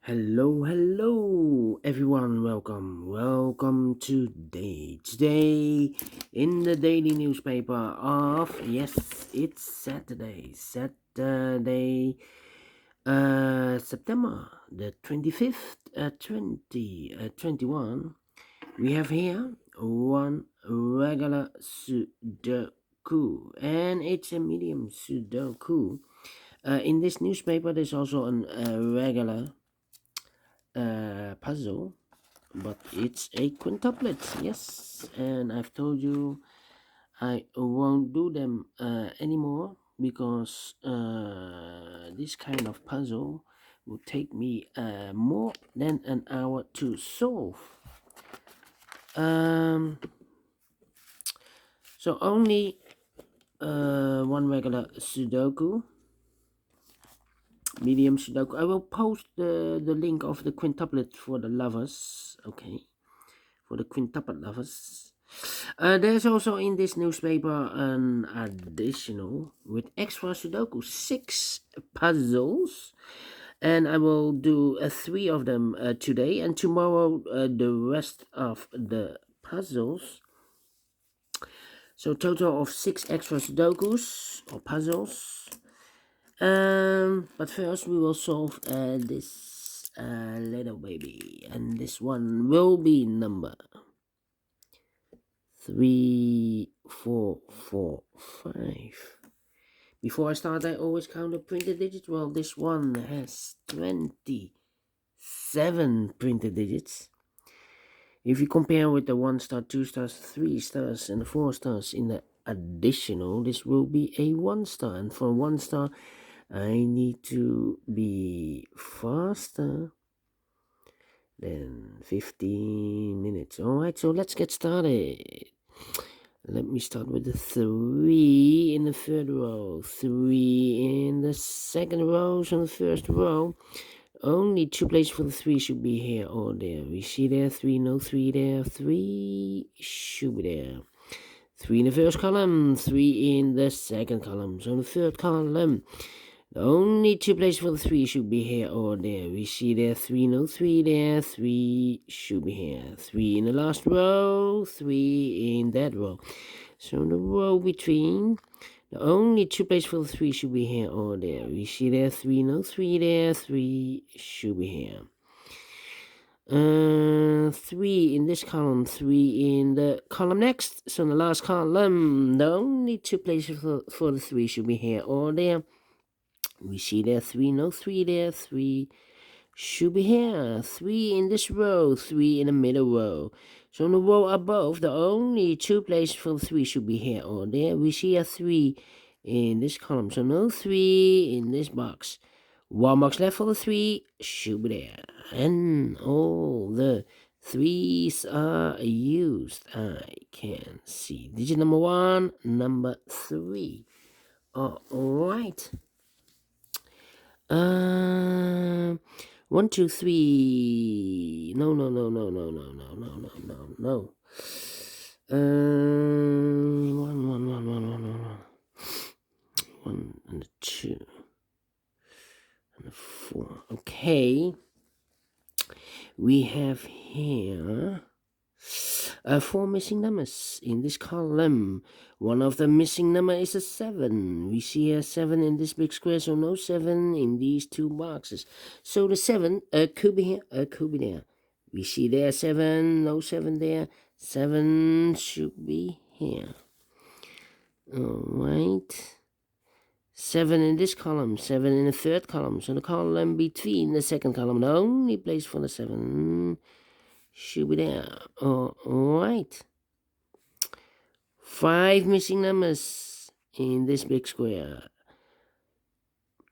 Hello, everyone. Welcome today in the daily newspaper of yes, it's Saturday, September the 25th, 2021. We have here one regular Sudoku, and it's a medium Sudoku. In this newspaper, there's also a regular puzzle, but it's a quintuplet. Yes, and I've told you I won't do them anymore because this kind of puzzle will take me more than an hour to solve. Um, so only one regular Sudoku, medium Sudoku. I will post the link of the quintuplet for the lovers. Okay, for the quintuplet lovers. There's also in this newspaper an additional with extra Sudoku, 6 puzzles, and I will do 3 of them today, and tomorrow the rest of the puzzles. So total of 6 extra Sudokus or puzzles. But first we will solve this little baby, and this one will be number 3, 4, 4, 5. Before I start, I always count the printed digits. Well, this one has 27 printed digits. If you compare with the 1 star, 2 stars, 3 stars, and 4 stars in the additional, this will be a 1 star. And for 1 star, I need to be faster than 15 minutes. Alright, so let's get started. Let me start with the 3 in the third row, 3 in the second row. So the first row, only 2 places for the 3 should be here or there. We see there 3, no 3 there, 3 should be there. 3 in the first column, 3 in the second column. So the third column, only 2 places for the 3 should be here or there. We see there 3, no 3 there, 3 should be here. 3 in the last row, 3 in that row. So the row between, the only 2 places for the 3 should be here or there. We see there 3, no 3 there, 3 should be here. 3 in this column, 3 in the column next. So in the last column, the only 2 places for the 3 should be here or there. We see there 3, no 3 there, 3 should be here. 3 in this row, 3 in the middle row. So in the row above, the only 2 places for the 3 should be here or there. We see a 3 in this column, so no 3 in this box. 1 box left for the 3 should be there. And all the 3s are used. I can see digit number 1, number 3. Alright. 1, 2, 3. No. 1 and a 2 and a 4. Okay. We have here 4 missing numbers in this column. One of the missing number is a 7. We see a 7 in this big square, so no 7 in these 2 boxes. So the 7 could be here, could be there. We see there 7, no 7 there. 7 should be here. Alright. 7 in this column, 7 in the third column. So the column between the second column, the only place for the 7 should be there. Alright. 5 missing numbers in this big square.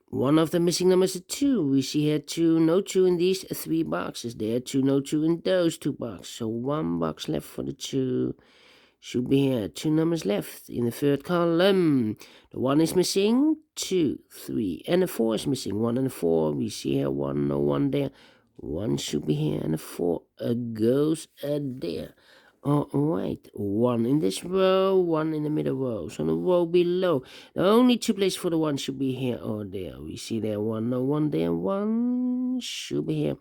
One of the missing numbers is 2. We see here 2, no 2 in these 3 boxes. There 2, no 2 in those 2 boxes. So 1 box left for the 2 should be here. 2 numbers left in the third column. The 1 is missing, 2, 3, and the 4 is missing. 1 and 4. We see here 1, no 1 there. 1 should be here, and the 4 goes there. Alright, 1 in this row, 1 in the middle row. So the row below, the only 2 places for the 1 should be here or there. We see there 1, no 1 there, 1 1 should be here.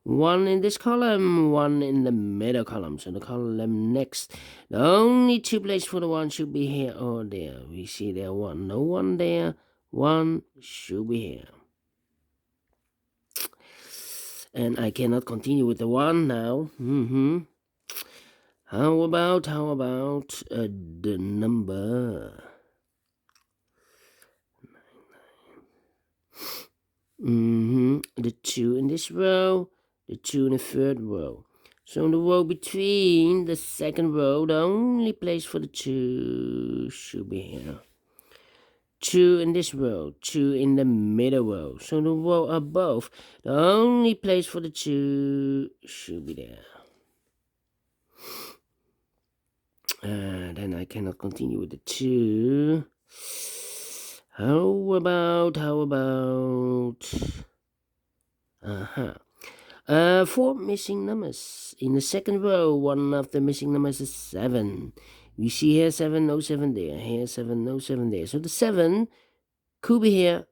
1 in this column, 1 in the middle column. So the column next, the only 2 places for the 1 should be here or there. We see there 1, no 1 there. 1 should be here. And I cannot continue with the 1 now. How about the number? The 2 in this row, the 2 in the third row. So in the row between the second row, the only place for the 2 should be here. 2 in this row, 2 in the middle row. So the row above, the only place for the 2 should be there. Then I cannot continue with the 2. How about 4 missing numbers. In the second row, one of the missing numbers is 7. We see here 7, no 7 there. Here 7, no 7 there. So the 7 could be here,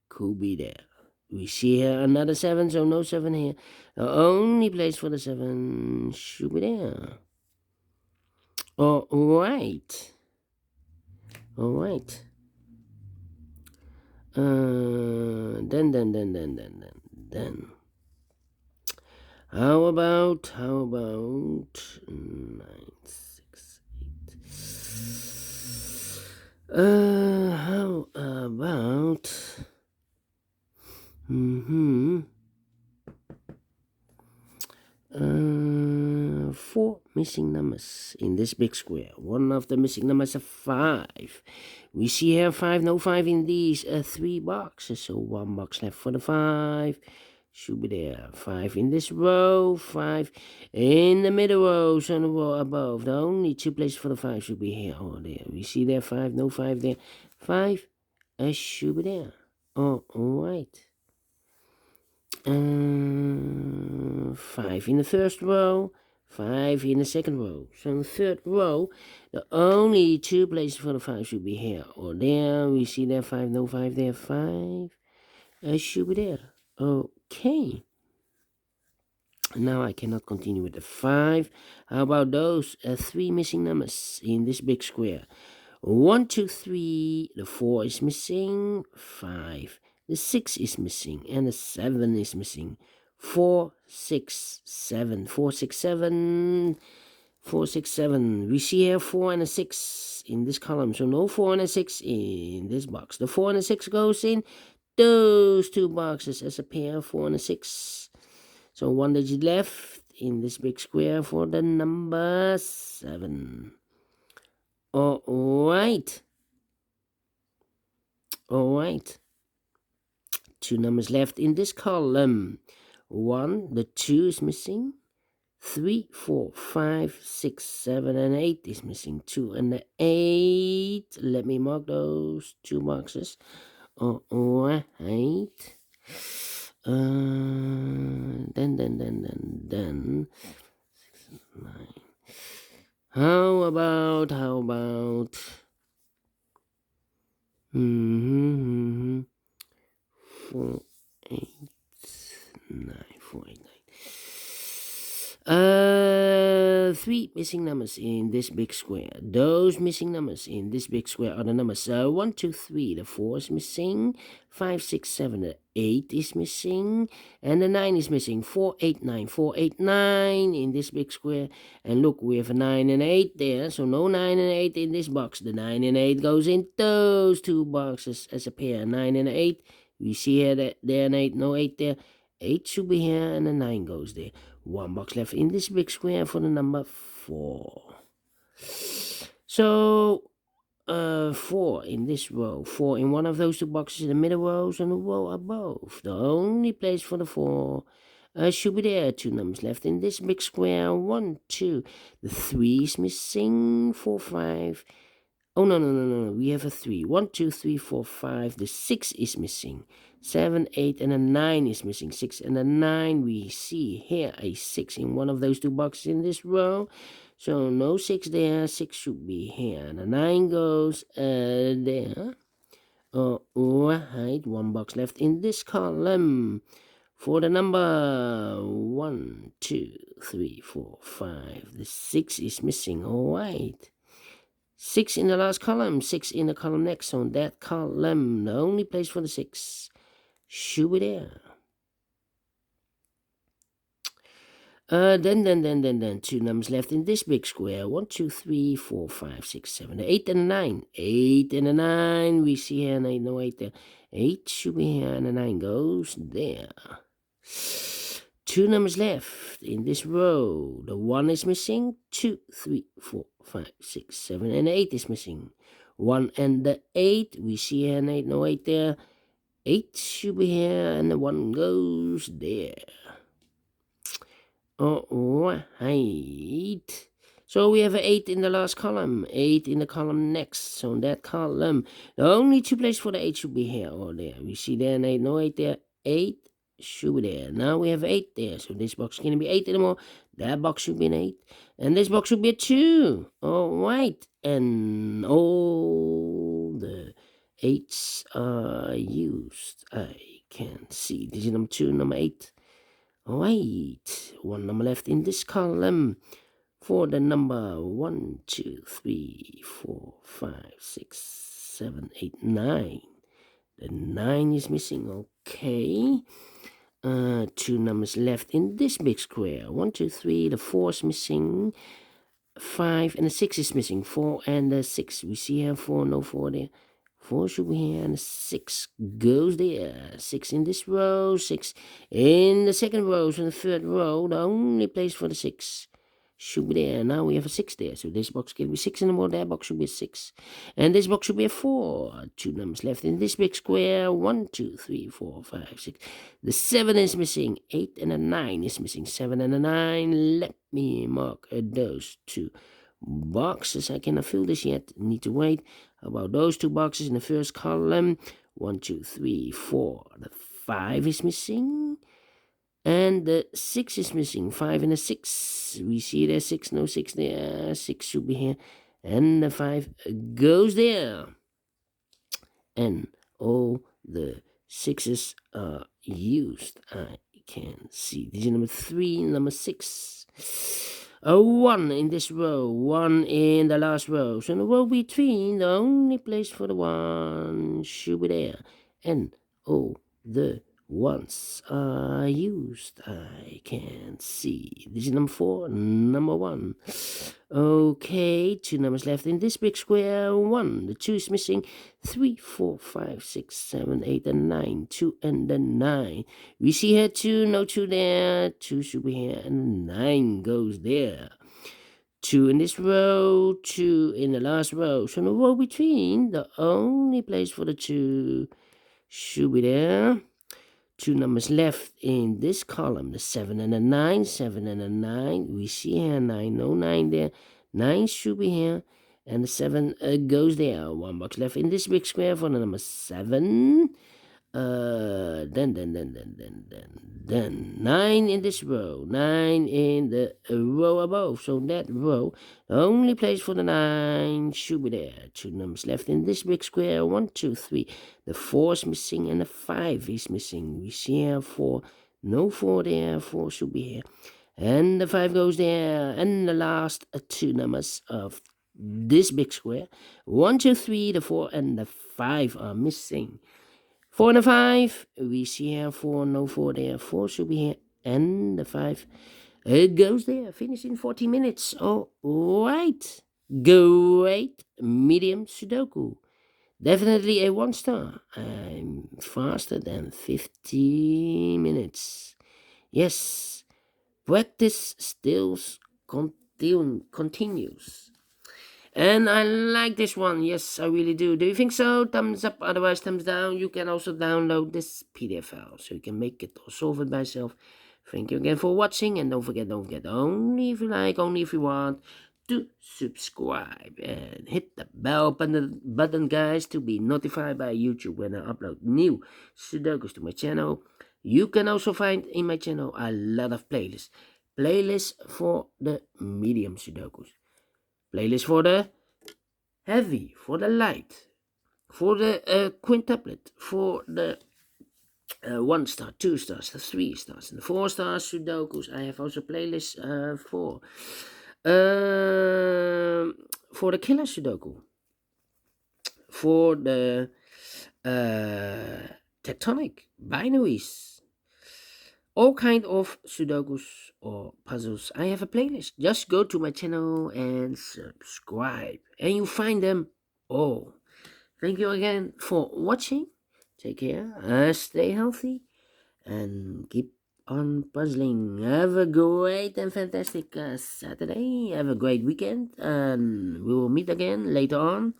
could be there. We see here another 7, so no 7 here. The only place for the 7 should be there. Alright. Then. How about 9, 6, 8? How about 4 missing numbers in this big square. One of the missing numbers is 5. We see here 5, no 5 in these 3 boxes. So 1 box left for the 5. Should be there. 5 in this row, 5 in the middle row, so the row above. The only 2 places for the 5 should be here or there. We see there 5, no 5 there. 5 should be there. Alright. 5 in the first row, 5 in the second row. So in the third row, the only 2 places for the 5 should be here or there. We see there 5, no 5 there. 5 should be there. Okay. Now I cannot continue with the 5. How about those 3 missing numbers in this big square? 1, 2, 3. The 4 is missing. 5. The 6 is missing. And the 7 is missing. 4, 6, 7. 4, 6, 7. 4, 6, 7. We see here 4 and a 6 in this column. So no 4 and a 6 in this box. The 4 and a 6 goes in those 2 boxes as a pair, 4 and a 6. So 1 digit left in this big square for the number 7. Alright. 2 numbers left in this column. 1, the 2 is missing. 3, 4, 5, 6, 7, and 8 is missing. 2 and the 8. Let me mark those 2 boxes. Alright. Then 6, 9. How about 4, 8, 9, 4, 8, 9. 3 missing numbers in this big square. Those missing numbers in this big square are the numbers 1, 2, 3. The 4 is missing. 5, 6, 7. The 8 is missing. And the 9 is missing. 4, 8, 9. 4, 8, 9 in this big square. And look, we have a 9 and 8 there. So no 9 and 8 in this box. The 9 and 8 goes in those 2 boxes as a pair. 9 and 8. We see here that there an 8, no 8 there. 8 should be here and the 9 goes there. 1 box left in this big square for the number 4. So 4 in this row, 4 in one of those 2 boxes in the middle rows and the row above. The only place for the 4 should be there. 2 numbers left in this big square. 1, 2. The 3 is missing. 4, 5. Oh, no. We have a 3. 1, 2, 3, 4, 5. The 6 is missing. 7, 8, and a 9 is missing. 6 and a 9. We see here a 6 in one of those 2 boxes in this row. So no 6 there. 6 should be here. And a 9 goes there. Alright. 1 box left in this column. For the number 1, 2, 3, 4, 5, the 6 is missing. All right. 6 in the last column, 6 in the column next. On that column, the only place for the 6 should be there. Then 2 numbers left in this big square. 1, 2, 3, 4, 5, 6, 7, 8, and a 9. 8 and a 9. We see here, no 8 there. 8 should be here, and a 9 goes there. 2 numbers left in this row. The 1 is missing. 2, 3, 4, 5, 6, 7, and 8 is missing. 1 and the 8. We see here, an 8, no 8 there. 8 should be here, and the 1 goes there. All right. So we have an 8 in the last column, 8 in the column next. So in that column, the only 2 places for the 8 should be here or there. We see there an 8, no 8 there. 8 should be there. Now we have 8 there. So this box can't be 8 anymore. That box should be an 8. And this box should be a 2. All right. And all the 8s are used. I can see. Digit number 2, number 8. Right, 1 number left in this column for the number 1, 2, 3, 4, 5, 6, 7, 8, 9. The 9 is missing. Okay. 2 numbers left in this big square. 1, 2, 3. The 4 is missing. 5 and the 6 is missing. 4 and the 6. We see here 4, no 4 there. 4 should be here, and 6 goes there. 6 in this row, 6 in the second row, so in the third row, the only place for the 6 should be there. Now we have a 6 there, so this box can be 6 anymore, that box should be a 6. And this box should be a 4. 2 numbers left in this big square. 1, 2, 3, 4, 5, 6. The 7 is missing. 8 and a 9 is missing. 7 and a 9. Let me mark those 2 boxes. I cannot fill this yet. Need to wait. How about those 2 boxes in the first column? 1, 2, 3, 4. The 5 is missing. And the 6 is missing. 5 and a 6. We see there 6, no 6 there. 6 should be here. And the 5 goes there. And all the 6s are used. I can see. Digit number 3, number 6. A 1 in this row, 1 in the last row. So in the row between, the only place for the 1 should be there. And all the 1s are used. I can see. This is number 4, number 1. Okay, 2 numbers left in this big square. 1, the 2 is missing. 3, 4, 5, 6, 7, 8, and 9. 2 and the 9. We see here 2, no 2 there. 2 should be here, and 9 goes there. 2 in this row, 2 in the last row. So in the row between, the only place for the 2 should be there. 2 numbers left in this column, the 7 and the 9, 7 and the 9. We see here 9, no 9 there. 9 should be here, and the 7 goes there. 1 box left in this big square for the number 7. Then 9 in this row, 9 in the row above. So that row, the only place for the 9 should be there. 2 numbers left in this big square. 1, 2, 3. The 4 is missing and the 5 is missing. We see here 4, no 4 there. 4 should be here, and the 5 goes there. And the last 2 numbers of this big square. 1, 2, 3. The 4 and the 5 are missing. 4 and a 5, we see here 4, no 4 there. 4 should be here, and the 5 goes there. Finish in 40 minutes. All right. Great medium Sudoku. Definitely a 1 star. I'm faster than 50 minutes. Yes. Practice still continues. And I like this one. Yes, I really do. Do you think so? Thumbs up, otherwise thumbs down. You can also download this PDF file so you can make it or solve it by yourself. Thank you again for watching. And don't forget, only if you like, only if you want, to subscribe. And hit the bell button, guys, to be notified by YouTube when I upload new Sudokus to my channel. You can also find in my channel a lot of playlists. Playlists for the medium Sudokus. Playlist for the heavy, for the light, for the quintuplet, for the 1 star, 2 stars, 3 stars, and 4 stars Sudokus. I have also playlists for the killer Sudoku, for the tectonic binaries, all kind of Sudokus or puzzles. I have a playlist. Just go to my channel and subscribe, and you find them all. Thank you again for watching. Take care, stay healthy, and keep on puzzling. Have a great and fantastic Saturday. Have a great weekend, and we will meet again later on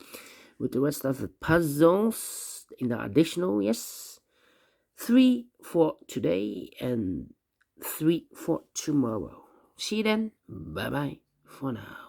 with the rest of the puzzles in the additional. Yes, 3 for today and 3 for tomorrow. See you then. Bye bye for now.